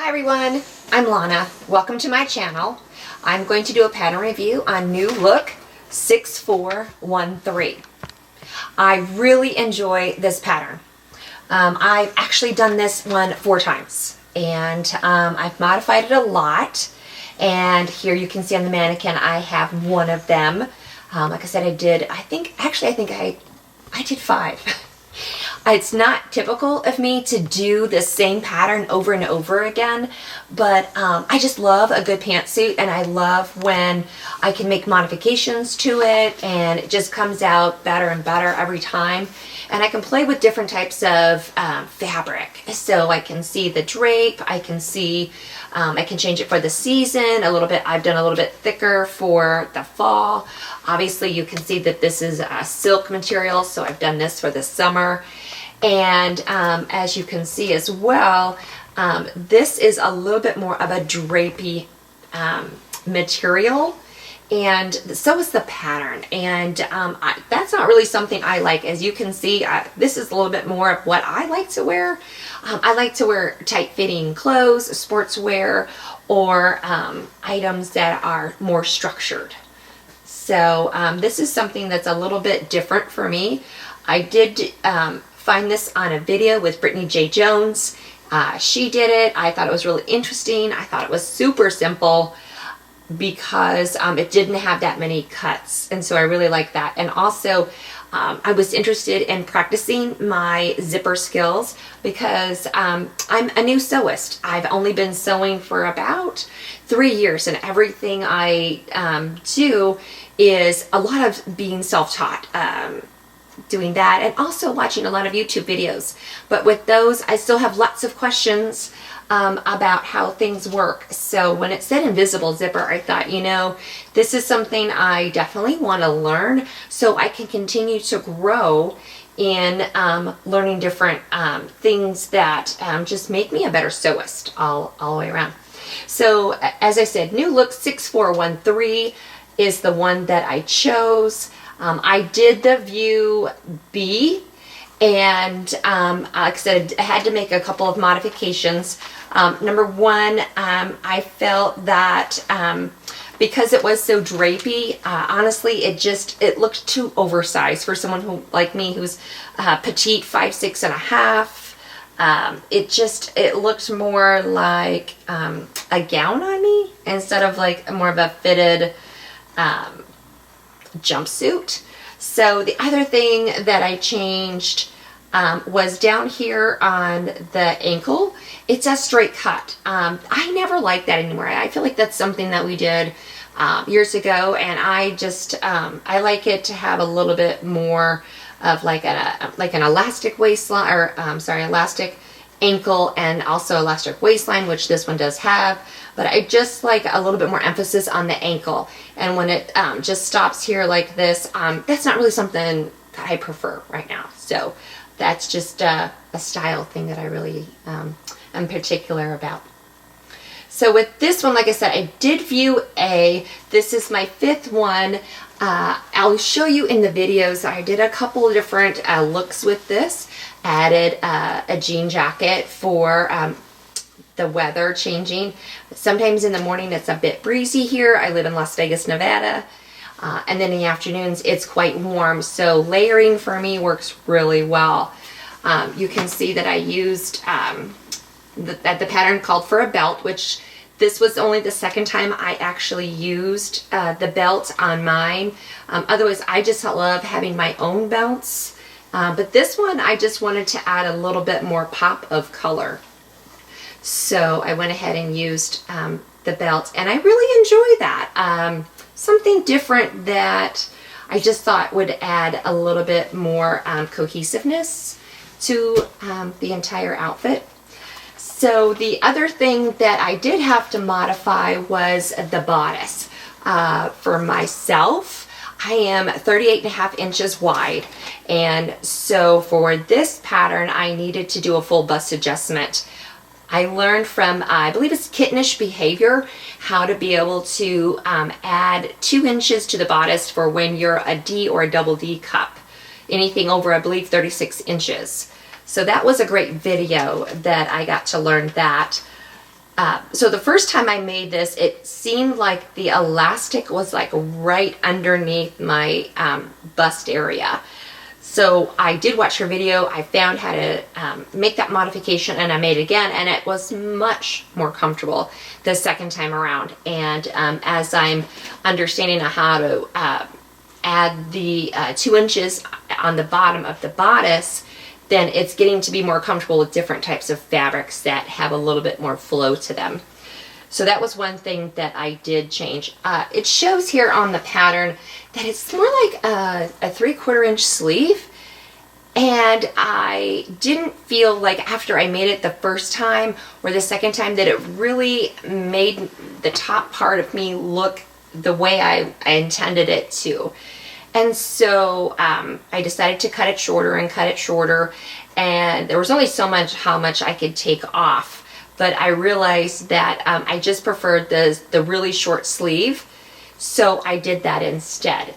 Hi everyone, I'm Lana. Welcome to my channel. I'm going to do a pattern review on New Look 6413. I really enjoy this pattern. I've actually done this one 4 times and I've modified it a lot. And here you can see on the mannequin I have one of them. Like I said, I think I did 5. It's not typical of me to do the same pattern over and over again, but I just love a good pantsuit, and I love when I can make modifications to it and it just comes out better and better every time. And I can play with different types of fabric. So I can see the drape, I can change it for the season a little bit. I've done a little bit thicker for the fall. Obviously you can see that this is a silk material, so I've done this for the summer. And as you can see as well, this is a little bit more of a drapey material, and so is the pattern. And that's not really something I like. As you can see, this is a little bit more of what I like to wear. I like to wear tight-fitting clothes, sportswear, or items that are more structured. So this is something that's a little bit different for me. I did find this on a video with Brittany J. Jones. She did it. I thought it was really interesting. I thought it was super simple because it didn't have that many cuts, and so I really like that. And also I was interested in practicing my zipper skills because I'm a new sewist. I've only been sewing for about 3 years, and everything I do is a lot of being self-taught, doing that, and also watching a lot of YouTube videos. But with those, I still have lots of questions about how things work. So when it said invisible zipper, I thought, you know, this is something I definitely want to learn so I can continue to grow in learning different things that just make me a better sewist all the way around. So as I said, New Look 6413 is the one that I chose. I did the view B, and like I said, I had to make a couple of modifications. Number one, I felt that because it was so drapey, honestly, it looked too oversized for someone who, like me, who's petite, 5'6½". It looked more like a gown on me instead of like more of a fitted jumpsuit. So the other thing that I changed was down here on the ankle. It's a straight cut. I never like that anymore. I feel like that's something that we did years ago, and I just I like it to have a little bit more of like an elastic waistline, or elastic ankle, and also elastic waistline, which this one does have. But I just like a little bit more emphasis on the ankle. And when it just stops here like this, that's not really something that I prefer right now. So that's just a style thing that I really am particular about. So with this one, like I said, I did view A. This is my 5th one. I'll show you in the videos. I did a couple of different looks with this. Added a jean jacket for the weather changing. Sometimes in the morning it's a bit breezy here. I live in Las Vegas, Nevada. And then in the afternoons it's quite warm. So layering for me works really well. You can see that I used the pattern called for a belt, which this was only the 2nd time I actually used the belt on mine. Otherwise, I just love having my own belts. But this one, I just wanted to add a little bit more pop of color. So I went ahead and used the belt, and I really enjoy that. Something different that I just thought would add a little bit more cohesiveness to the entire outfit. So the other thing that I did have to modify was the bodice. For myself, I am 38.5 inches wide, and so for this pattern I needed to do a full bust adjustment. I learned from, I believe it's Kittenish Behavior, how to be able to add 2 inches to the bodice for when you're a D or a double D cup. Anything over, I believe, 36 inches. So that was a great video that I got to learn that. So the first time I made this, it seemed like the elastic was like right underneath my bust area. So I did watch her video. I found how to make that modification, and I made it again, and it was much more comfortable the second time around. And as I'm understanding how to add the 2 inches on the bottom of the bodice, then it's getting to be more comfortable with different types of fabrics that have a little bit more flow to them. So that was one thing that I did change. It shows here on the pattern that it's more like a 3/4 inch sleeve. And I didn't feel like after I made it the first time or the second time that it really made the top part of me look the way I intended it to. And so I decided to cut it shorter and cut it shorter. And there was only so much how much I could take off. But I realized that I just preferred the really short sleeve. So I did that instead.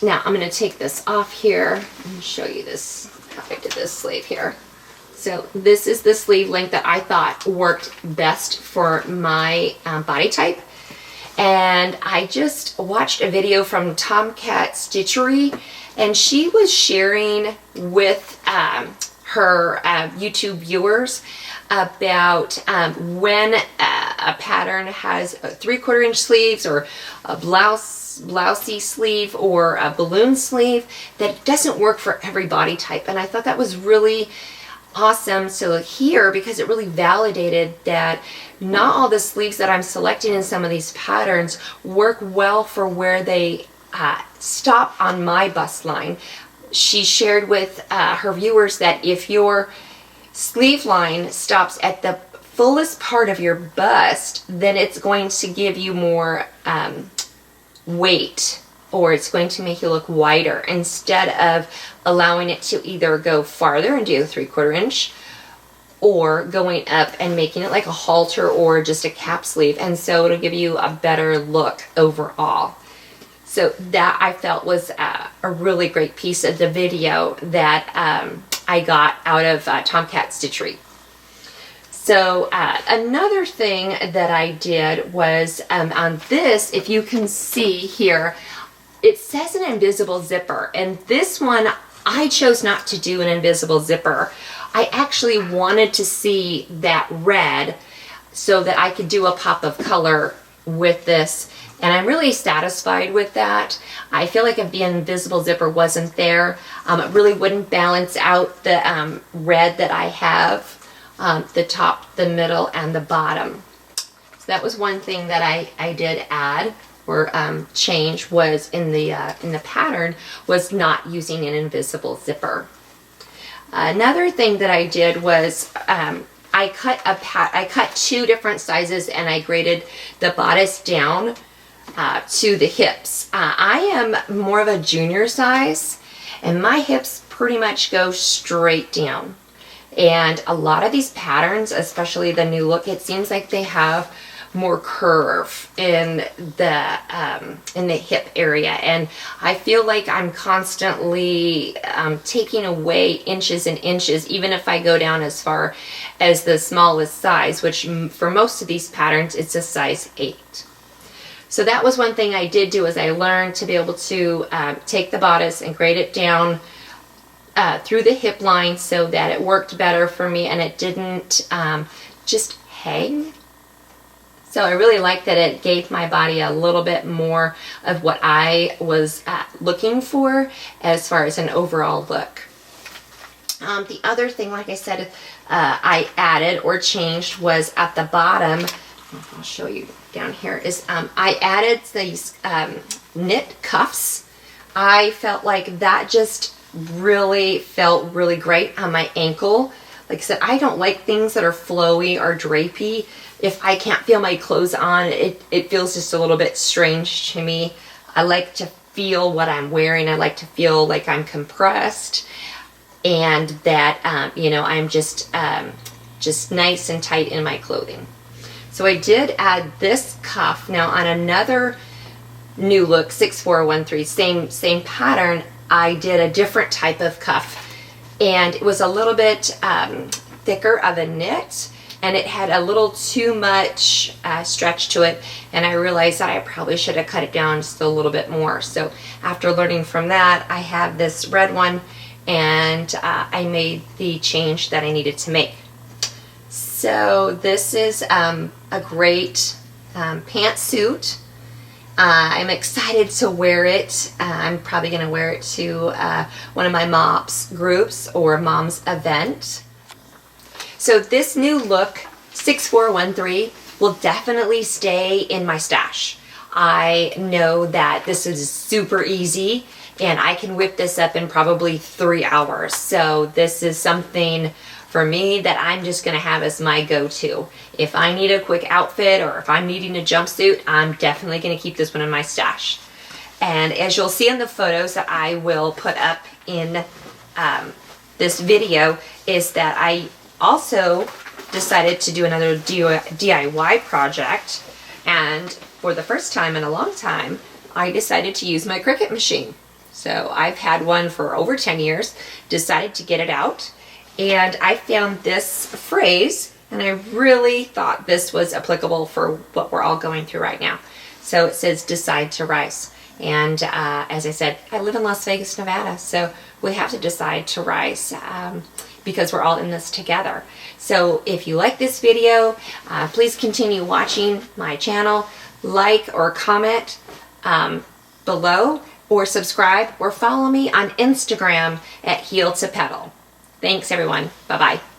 Now I'm going to take this off here and show you this, how I did this sleeve here. So this is the sleeve length that I thought worked best for my body type. And I just watched a video from Tomcat Stitchery, and she was sharing with her YouTube viewers about when a pattern has a 3/4 inch sleeves or a blousey sleeve or a balloon sleeve, that it doesn't work for every body type. And I thought that was really awesome. So here, because it really validated that not all the sleeves that I'm selecting in some of these patterns work well for where they stop on my bust line. She shared with her viewers that if your sleeve line stops at the fullest part of your bust, then it's going to give you more weight, or it's going to make you look wider, instead of allowing it to either go farther and do a 3/4 inch or going up and making it like a halter or just a cap sleeve. And so it'll give you a better look overall. So that I felt was a really great piece of the video that I got out of Tomcat Stitchery. So another thing that I did was on this, if you can see here, it says an invisible zipper, and this one I chose not to do an invisible zipper. I actually wanted to see that red so that I could do a pop of color with this, and I'm really satisfied with that. I feel like if the invisible zipper wasn't there, it really wouldn't balance out the red that I have, the top, the middle, and the bottom. So that was one thing that I did add or change, was in the pattern, was not using an invisible zipper. Another thing that I did was I cut 2 different sizes, and I graded the bodice down to the hips. I am more of a junior size, and my hips pretty much go straight down. And a lot of these patterns, especially the New Look, it seems like they have more curve in the hip area, and I feel like I'm constantly taking away inches and inches, even if I go down as far as the smallest size, which for most of these patterns it's a size 8. So that was one thing I did do, is I learned to be able to take the bodice and grade it down through the hip line so that it worked better for me and it didn't just hang. So I really like that it gave my body a little bit more of what I was looking for as far as an overall look. The other thing, like I said, I added or changed was at the bottom. I'll show you down here, is I added these knit cuffs. I felt like that just really felt really great on my ankle. Like I said, I don't like things that are flowy or drapey. If I can't feel my clothes on, it feels just a little bit strange to me. I like to feel what I'm wearing. I like to feel like I'm compressed, and that you know, I'm just nice and tight in my clothing. So I did add this cuff. Now on another New Look 6413, same pattern, I did a different type of cuff, and it was a little bit thicker of a knit, and it had a little too much stretch to it, and I realized that I probably should have cut it down just a little bit more. So after learning from that, I have this red one, and I made the change that I needed to make. So this is a great pantsuit. I'm excited to wear it. I'm probably going to wear it to one of my MOPS groups or mom's event. So this new look, 6413, will definitely stay in my stash. I know that this is super easy, and I can whip this up in probably 3 hours. So this is something for me that I'm just going to have as my go-to. If I need a quick outfit or if I'm needing a jumpsuit, I'm definitely going to keep this one in my stash. And as you'll see in the photos that I will put up in this video, is that I also decided to do another DIY project, and for the first time in a long time, I decided to use my Cricut machine. So I've had one for over 10 years, decided to get it out, and I found this phrase, and I really thought this was applicable for what we're all going through right now. So it says, decide to rise. And as I said, I live in Las Vegas, Nevada, so we have to decide to rise because we're all in this together. So if you like this video, please continue watching my channel, like or comment below, or subscribe, or follow me on Instagram at Heel to Pedal. Thanks everyone. Bye-bye.